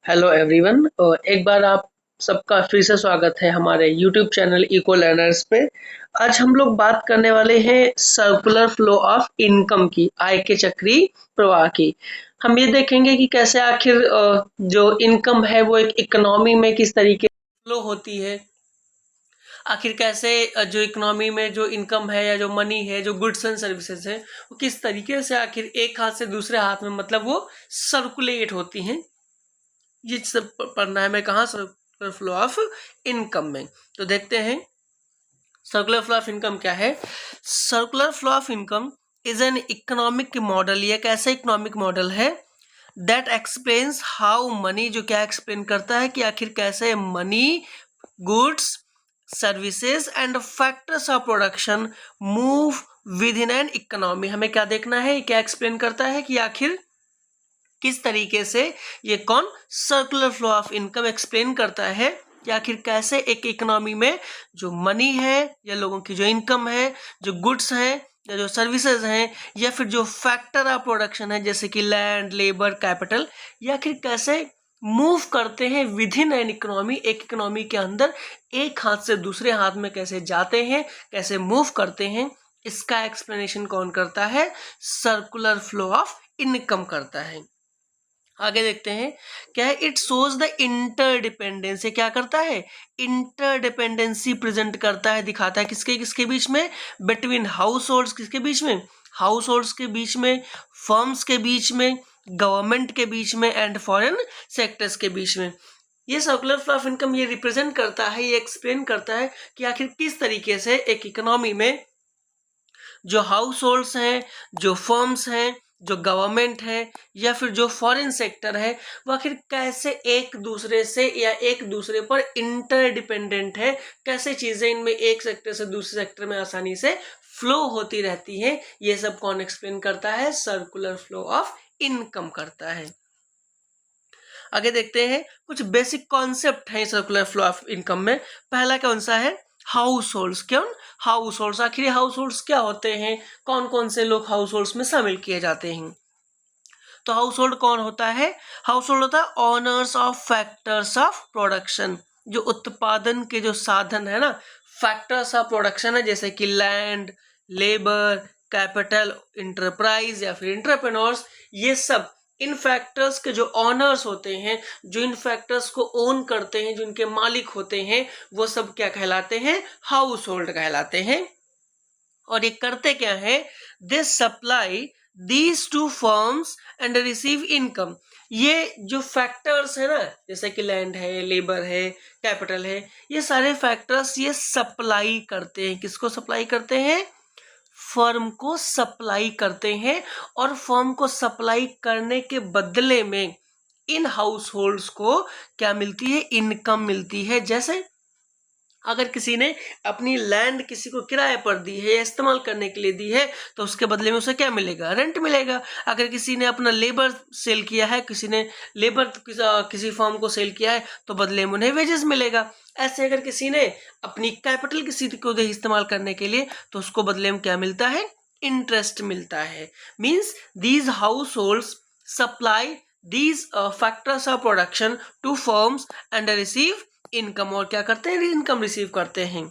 Hello everyone. एक बार आप सबका फिर से स्वागत है हमारे यूट्यूब चैनल इको लर्नर्स पे। आज हम लोग बात करने वाले हैं सर्कुलर फ्लो ऑफ इनकम की, आय के चक्री प्रवाह की। हम ये देखेंगे कि कैसे आखिर जो इनकम है वो एक इकोनॉमी में किस तरीके फ्लो होती है। आखिर कैसे जो इकोनॉमी में जो इनकम है या जो मनी है, जो गुड्स एंड सर्विसेज है, वो किस तरीके से आखिर एक हाथ से दूसरे हाथ में मतलब वो सर्कुलेट होती हैं। ये सब पढ़ना है मैं कहाँ, सर्कुलर फ्लो ऑफ इनकम में। तो देखते हैं सर्कुलर फ्लो ऑफ इनकम क्या है। Circular flow of income is an economic model. ये एक ऐसा इकोनॉमिक मॉडल है दैट एक्सप्लेन्स हाउ मनी, जो क्या एक्सप्लेन करता है कि आखिर कैसे money, goods, services and factors of production move with in an economy. हमें क्या देखना है, क्या एक्सप्लेन करता है कि आखिर किस तरीके से ये कौन circular flow of income explain करता है कि आखिर कैसे एक इकोनॉमी में जो मनी है या लोगों की जो इनकम है, जो गुड्स हैं या जो सर्विसेज हैं, या फिर जो फैक्टर ऑफ प्रोडक्शन है जैसे कि लैंड, लेबर, कैपिटल, या आखिर कैसे मूव करते हैं विद इन एन इकोनॉमी, एक इकोनॉमी के अंदर एक हाथ से दूसरे हाथ में कैसे जाते हैं, कैसे मूव करते हैं। इसका एक्सप्लेनेशन कौन करता है? सर्कुलर फ्लो ऑफ इनकम करता है। आगे देखते हैं क्या है। It shows the interdependence. क्या करता है? इंटरडिपेंडेंसी प्रेजेंट करता है, दिखाता है किसके किसके बीच में, बिटवीन हाउस होल्ड्स, किसके बीच में, हाउस होल्ड्स के बीच में, फर्म्स के बीच में, गवर्नमेंट के बीच में एंड फॉरेन सेक्टर्स के बीच में। ये सर्कुलर फ्लो ऑफ इनकम ये रिप्रेजेंट करता है, ये एक्सप्लेन करता है कि आखिर किस तरीके से एक इकोनॉमी में जो हाउस होल्ड्स हैं, जो फर्म्स हैं, जो गवर्नमेंट है या फिर जो फॉरेन सेक्टर है, वो आखिर कैसे एक दूसरे से या एक दूसरे पर इंटरडिपेंडेंट है, कैसे चीजें इनमें एक सेक्टर से दूसरे सेक्टर में आसानी से फ्लो होती रहती हैं। ये सब कौन एक्सप्लेन करता है? सर्कुलर फ्लो ऑफ इनकम करता है। आगे देखते हैं कुछ बेसिक कॉन्सेप्ट हैं सर्कुलर फ्लो ऑफ इनकम में। पहला कौन सा है? House holds. क्यों हाउस होल्ड्स? आखिर हाउस होल्ड्स क्या होते हैं, कौन कौन से लोग हाउस होल्ड्स में शामिल किए जाते हैं? तो हाउस होल्ड कौन होता है? हाउस होल्ड होता है honours of factors of production, जो उत्पादन के जो साधन है ना, फैक्टर्स ऑफ प्रोडक्शन है जैसे कि लैंड, लेबर, कैपिटल, इंटरप्राइज या फिर इंटरप्रेन्योर्स, ये सब इन फैक्टर्स के जो ऑनर्स होते हैं, जो इन फैक्टर्स को ओन करते हैं, जो इनके मालिक होते हैं, वो सब क्या कहलाते हैं? हाउस होल्ड कहलाते हैं। और ये करते क्या है? They supply these to firms and receive income. ये जो फैक्टर्स है ना, जैसे कि लैंड है, लेबर है, कैपिटल है, ये सारे फैक्टर्स ये सप्लाई करते हैं। किसको सप्लाई करते हैं? फर्म को सप्लाई करते हैं। और फर्म को सप्लाई करने के बदले में इन हाउस होल्ड्स को क्या मिलती है? इनकम मिलती है। जैसे अगर किसी ने अपनी लैंड किसी को किराए पर दी है या इस्तेमाल करने के लिए दी है, तो उसके बदले में उसे क्या मिलेगा? रेंट मिलेगा। अगर किसी ने अपना लेबर सेल किया है, किसी ने लेबर किसी फर्म को सेल किया है, तो बदले में उन्हें वेजेस मिलेगा। ऐसे अगर किसी ने अपनी कैपिटल किसी को दे इस्तेमाल करने के लिए, तो उसको बदले में क्या मिलता है? इंटरेस्ट मिलता है। Means these households supply these factors of production to firms and receive income. और क्या करते हैं? इनकम रिसीव करते हैं।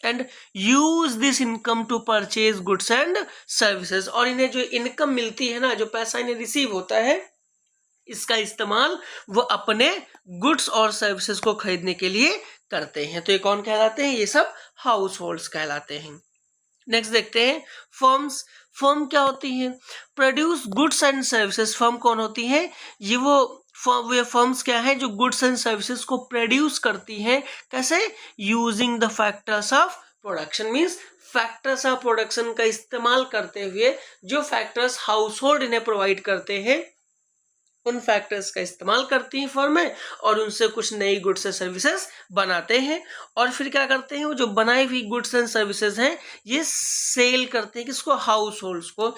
And use this income to purchase goods and services. और इन्हें जो इनकम मिलती है ना, जो पैसा इन्हें रिसीव होता है, इसका इस्तेमाल वो अपने गुड्स और सर्विसेज को खरीदने के लिए करते हैं। तो ये कौन कहलाते हैं? ये सब हाउस होल्ड्स कहलाते हैं। नेक्स्ट देखते हैं फर्म्स। फर्म क्या होती है? Produce goods and services. Firm कौन होती है? ये फर्म्स क्या है? जो गुड्स एंड सर्विसेज को प्रोड्यूस करती हैं। कैसे? Using the factors of production. Means factors of production का इस्तेमाल करते हुए जो फैक्टर्स हाउस होल्ड इन्हें प्रोवाइड करते हैं, उन फैक्टर्स का इस्तेमाल करती हैं फर्में और उनसे कुछ नई गुड्स एंड सर्विसेज बनाते हैं। और फिर क्या करते हैं? वो जो बनाई हुई गुड्स एंड सर्विसेज हैं, ये सेल करते हैं। किसको? हाउस होल्ड्स को।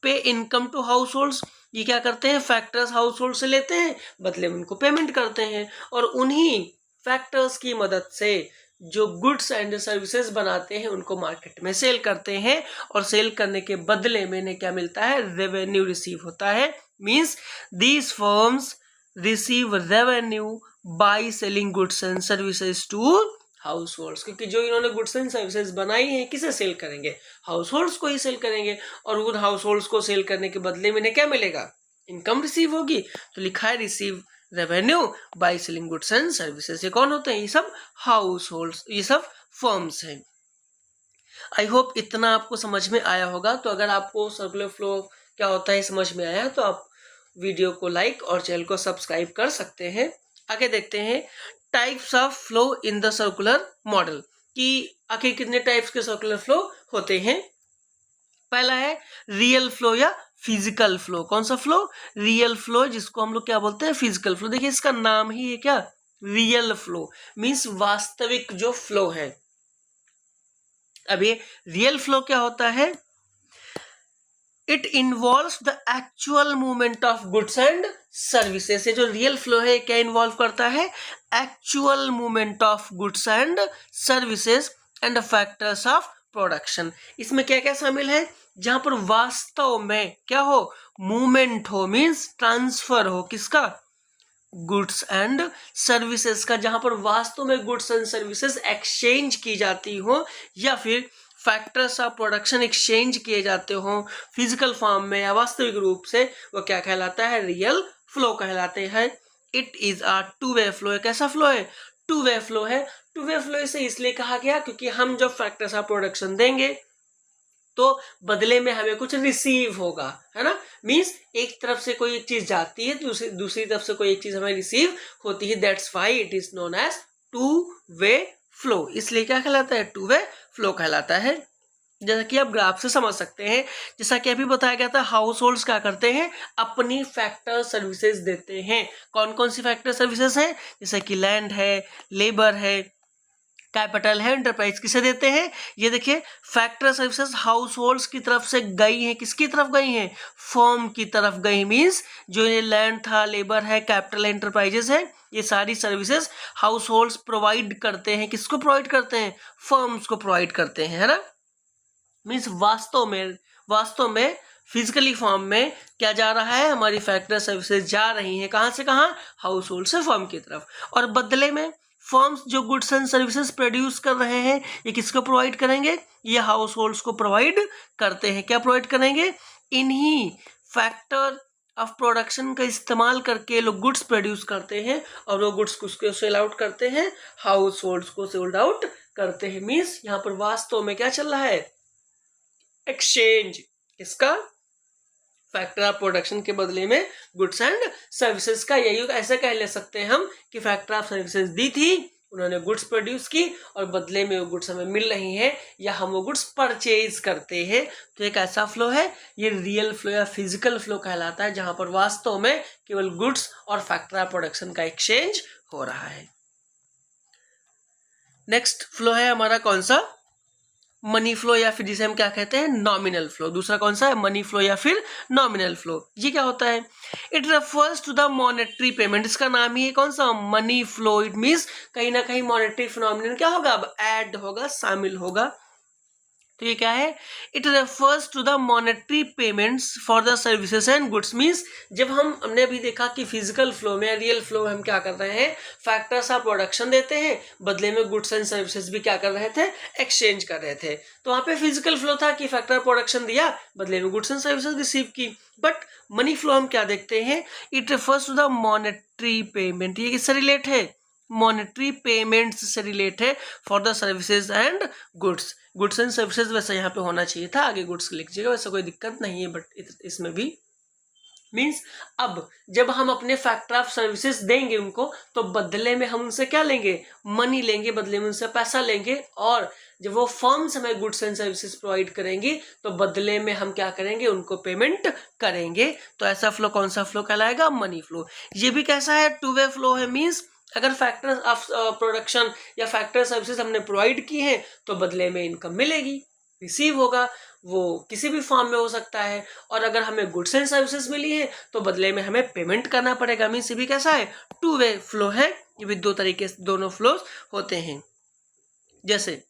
पे इनकम टू हाउस होल्ड्स। ये क्या करते हैं? फैक्टर्स हाउस होल्ड से लेते हैं, बदले में उनको पेमेंट करते हैं। और उन्हीं फैक्टर्स की मदद से जो गुड्स एंड सर्विसेज बनाते हैं, उनको मार्केट में सेल करते हैं। और सेल करने के बदले में इन्हें क्या मिलता है? रेवेन्यू रिसीव होता है। Means these firms receive revenue by selling goods and services to households, क्योंकि जो इन्होंने गुड्स एंड सर्विसेज बनाई हैं किसे सेल करेंगे, हाउस होल्ड्स को ही सेल करेंगे, और उन हाउस होल्ड्स को सेल करने के बदले में इन्हें क्या मिलेगा, इनकम रिसीव होगी। तो लिखा है receive revenue by selling goods and services. ये कौन होते हैं, ये सब हाउस होल्ड्स, ये सब फर्म्स हैं। आई होप इतना आपको समझ में आया होगा। तो अगर आपको सर्कुलर फ्लो क्या होता है समझ में आया तो आप वीडियो को लाइक और चैनल को सब्सक्राइब कर सकते हैं। आगे देखते हैं types of flow in the circular model, कि आखिर कितने टाइप्स के सर्कुलर फ्लो होते हैं। पहला है रियल फ्लो या फिजिकल फ्लो। कौन सा फ्लो, रियल फ्लो, जिसको हम लोग क्या बोलते हैं, फिजिकल फ्लो। देखिए इसका नाम ही है क्या, रियल फ्लो, मींस वास्तविक जो फ्लो है। अब ये रियल फ्लो क्या होता है, it involves the actual movement of goods and services. ये जो रियल फ्लो है क्या इन्वॉल्व करता है, actual movement of goods and services and factors of production. इसमें क्या क्या शामिल है, जहां पर वास्तव में क्या हो, मूवमेंट हो, मींस ट्रांसफर हो, किसका, गुड्स एंड सर्विसेज का, जहां पर वास्तव में गुड्स एंड सर्विसेज एक्सचेंज की जाती हो, या फिर फैक्टर्स ऑफ प्रोडक्शन एक्सचेंज किए जाते हो फिजिकल फॉर्म में या वास्तविक रूप से, वो क्या कहलाता है, रियल फ्लो कहलाते हैं। It is a to way flow. कैसा फ्लो है, टू वे फ्लो है। टू वे फ्लो इसे इसलिए कहा गया क्योंकि हम जब फैक्टर्स ऑफ प्रोडक्शन देंगे तो बदले में हमें कुछ रिसीव होगा, है ना, मींस एक तरफ से कोई एक चीज जाती है, दूसरी तरफ से कोई एक चीज हमें रिसीव होती है। That's why it is known as two way flow. इसलिए क्या कहलाता है, टू वे फ्लो कहलाता है। जैसा कि आप ग्राफ से समझ सकते हैं, जैसा कि अभी बताया गया था, हाउस होल्ड्स क्या करते हैं, अपनी फैक्टर सर्विसेज देते हैं। कौन कौन सी फैक्टर सर्विसेज हैं, जैसे कि लैंड है, लेबर है, कैपिटल है, एंटरप्राइज। किसे देते हैं, ये देखिए फैक्टर सर्विसेज हाउस होल्ड्स की तरफ से गई हैं, किसकी तरफ गई हैं, फर्म की तरफ गई। मींस जो ये लैंड था, लेबर है, कैपिटल, एंटरप्राइजेस है, ये सारी सर्विसेज हाउस होल्ड्स प्रोवाइड करते हैं। किसको प्रोवाइड करते हैं, फर्म्स को प्रोवाइड करते हैं, है ना। मीन्स वास्तव में फिजिकली फॉर्म में क्या जा रहा है, हमारी फैक्टर सर्विसेज जा रही हैं, कहां से कहां, हाउस होल्ड से फर्म की तरफ। और बदले में फर्म्स जो गुड्स एंड सर्विसेज प्रोड्यूस कर रहे हैं, ये किसको प्रोवाइड करेंगे, ये हाउस होल्ड्स को प्रोवाइड करते हैं। क्या प्रोवाइड करेंगे, इन्हीं फैक्टर ऑफ प्रोडक्शन का इस्तेमाल करके लोग गुड्स प्रोड्यूस करते हैं, और वो गुड्स को सेल आउट करते हैं, हाउस होल्ड्स को सेल आउट करते हैं। मीन्स यहाँ पर वास्तव में क्या चल रहा है, एक्सचेंज, इसका फैक्टर ऑफ प्रोडक्शन के बदले में गुड्स एंड सर्विसेज का। यही ऐसे कह ले सकते हैं हम कि फैक्टर ऑफ सर्विसेज दी थी, उन्होंने गुड्स प्रोड्यूस की और बदले में वो गुड्स हमें मिल रही हैं, या हम वो गुड्स परचेज करते हैं। तो एक ऐसा फ्लो है, ये रियल फ्लो या फिजिकल फ्लो कहलाता है, जहां पर वास्तव में केवल गुड्स और फैक्टर ऑफ प्रोडक्शन का एक्सचेंज हो रहा है। नेक्स्ट फ्लो है हमारा कौन सा, मनी फ्लो, या फिर जिसे हम क्या कहते हैं, नॉमिनल फ्लो। दूसरा कौन सा है, मनी फ्लो या फिर नॉमिनल फ्लो। ये क्या होता है, it refers to the monetary payment. इसका नाम ही है कौन सा, मनी फ्लो। इट मींस कहीं ना कहीं मॉनेटरी फिनोमिनन क्या होगा, अब ऐड होगा, शामिल होगा। तो ये क्या है, it refers to the monetary payments for the services and goods. Means जब हमने अभी देखा कि फिजिकल फ्लो में, रियल फ्लो में हम क्या कर रहे हैं, फैक्टर्स ऑफ प्रोडक्शन देते हैं, बदले में गुड्स एंड सर्विसेज भी क्या कर रहे थे, एक्सचेंज कर रहे थे। तो वहां पे फिजिकल फ्लो था कि फैक्टर प्रोडक्शन दिया, बदले में गुड्स एंड सर्विसेज रिसीव की। बट मनी फ्लो हम क्या देखते हैं, it refers to the monetary payment. ये किससे रिलेट है, मॉनेटरी पेमेंट्स से रिलेट है, for the services and goods and services. वैसे यहाँ पे होना चाहिए था, आगे गुड्स लिखिएगा, वैसे कोई दिक्कत नहीं है, बट इसमें भी मींस अब जब हम अपने फैक्टर ऑफ सर्विसेज देंगे उनको, तो बदले में हम उनसे क्या लेंगे, मनी लेंगे, बदले में उनसे पैसा लेंगे। और जब वो फर्म्स हमें गुड्स एंड सर्विसेज प्रोवाइड करेंगी, तो बदले में हम क्या करेंगे, उनको पेमेंट करेंगे। तो ऐसा फ्लो कौन सा फ्लो कहलाएगा, मनी फ्लो। ये भी कैसा है, टू वे फ्लो है। मींस अगर फैक्टर ऑफ प्रोडक्शन या फैक्टर सर्विसेज हमने प्रोवाइड की है, तो बदले में इनकम मिलेगी, रिसीव होगा, वो किसी भी फॉर्म में हो सकता है। और अगर हमें गुड्स एंड सर्विसेज मिली है, तो बदले में हमें पेमेंट करना पड़ेगा। मीन्स ये भी कैसा है, टू वे फ्लो है। ये भी दो तरीके से दोनों फ्लोज होते हैं। जैसे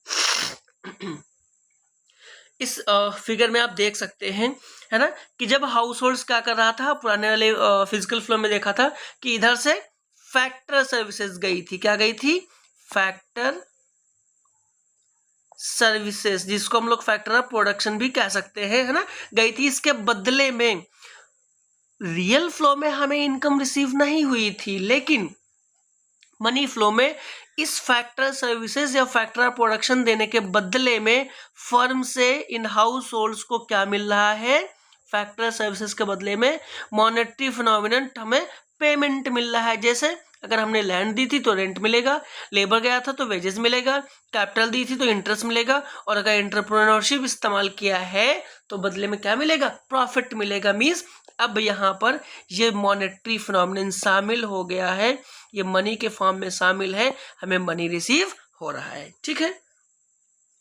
इस फिगर में आप देख सकते हैं, है ना, कि जब हाउस होल्ड्स क्या कर रहा था, पुराने वाले फिजिकल फ्लो में देखा था कि इधर से फैक्टर सर्विसेज गई थी, क्या गई थी, फैक्टर सर्विसेज, जिसको हम लोग फैक्टर ऑफ प्रोडक्शन भी कह सकते हैं, है ना, गई थी। इसके बदले में रियल फ्लो में हमें इनकम रिसीव नहीं हुई थी, लेकिन मनी फ्लो में इस फैक्टर सर्विसेज या फैक्टर प्रोडक्शन देने के बदले में फर्म से इन हाउस होल्ड्स को क्या मिल रहा है, फैक्टर सर्विसेज के बदले में मॉनेटरी फिनोमिनन, हमें पेमेंट मिल रहा है। जैसे अगर हमने लैंड दी थी तो रेंट मिलेगा, लेबर गया था तो वेजेस मिलेगा, कैपिटल दी थी तो इंटरेस्ट मिलेगा, और अगर एंटरप्रेन्योरशिप इस्तेमाल किया है तो बदले में क्या मिलेगा, प्रॉफिट मिलेगा। मींस अब यहाँ पर ये मॉनेटरी फिनोमिनन शामिल हो गया है, ये मनी के फॉर्म में शामिल है, हमें मनी रिसीव हो रहा है, ठीक है।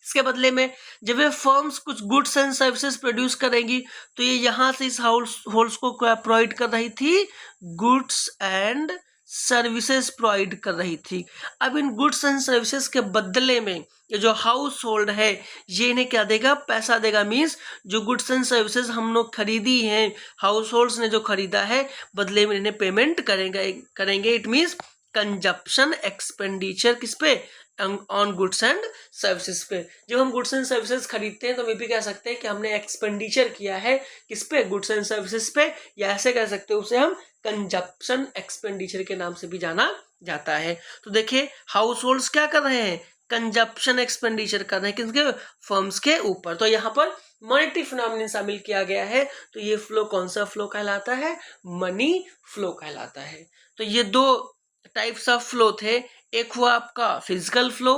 इसके बदले में जब ये फर्म्स कुछ गुड्स एंड सर्विसेज प्रोड्यूस करेंगी तो ये यहाँ से इस हाउस होल्ड्स को क्या प्रोवाइड कर रही थी, गुड्स एंड सर्विसेज प्रोवाइड कर रही थी। अब इन गुड्स एंड सर्विसेज के बदले में ये जो हाउस होल्ड है ये इन्हें क्या देगा, पैसा देगा। मीन्स जो गुड्स एंड सर्विसेज हम लोग खरीदी हैं, हाउस होल्ड्स ने जो खरीदा है, बदले में इन्हें पेमेंट करेंगे। इट मीन्स कंजप्शन एक्सपेंडिचर किस पे, ऑन गुड्स एंड सर्विसेज पे। जब हम गुड्स एंड सर्विसेज खरीदते हैं तो ये भी कह सकते हैं कि हमने एक्सपेंडिचर किया है किस पे, गुड्स एंड सर्विसेज पे, या ऐसे कह सकते हैं उसे हम कंजप्शन एक्सपेंडिचर के नाम से भी जाना जाता है। तो देखिए हाउस होल्ड्स क्या कर रहे हैं, कंजप्शन एक्सपेंडिचर कर रहे हैं किसके, फर्म्स के ऊपर। तो यहाँ पर मॉनेटरी फिनोमिनन शामिल किया गया है, तो ये फ्लो कौन सा फ्लो कहलाता है, मनी फ्लो कहलाता है। तो ये दो टाइप्स ऑफ फ्लो थे, एक हुआ आपका फिजिकल फ्लो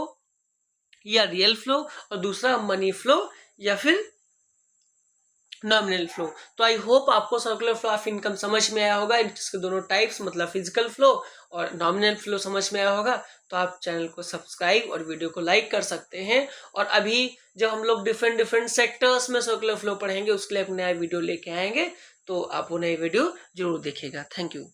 या रियल फ्लो, और दूसरा मनी फ्लो या फिर नॉमिनल फ्लो। तो आई होप आपको सर्कुलर फ्लो ऑफ इनकम समझ में आया होगा, इसके दोनों टाइप्स मतलब फिजिकल फ्लो और नॉमिनल फ्लो समझ में आया होगा। तो आप चैनल को सब्सक्राइब और वीडियो को लाइक कर सकते हैं। और अभी जब हम लोग डिफरेंट सेक्टर्स में सर्कुलर फ्लो पढ़ेंगे उसके लिए एक नया वीडियो लेके आएंगे, तो आप वो नई वीडियो जरूर देखिएगा। Thank you.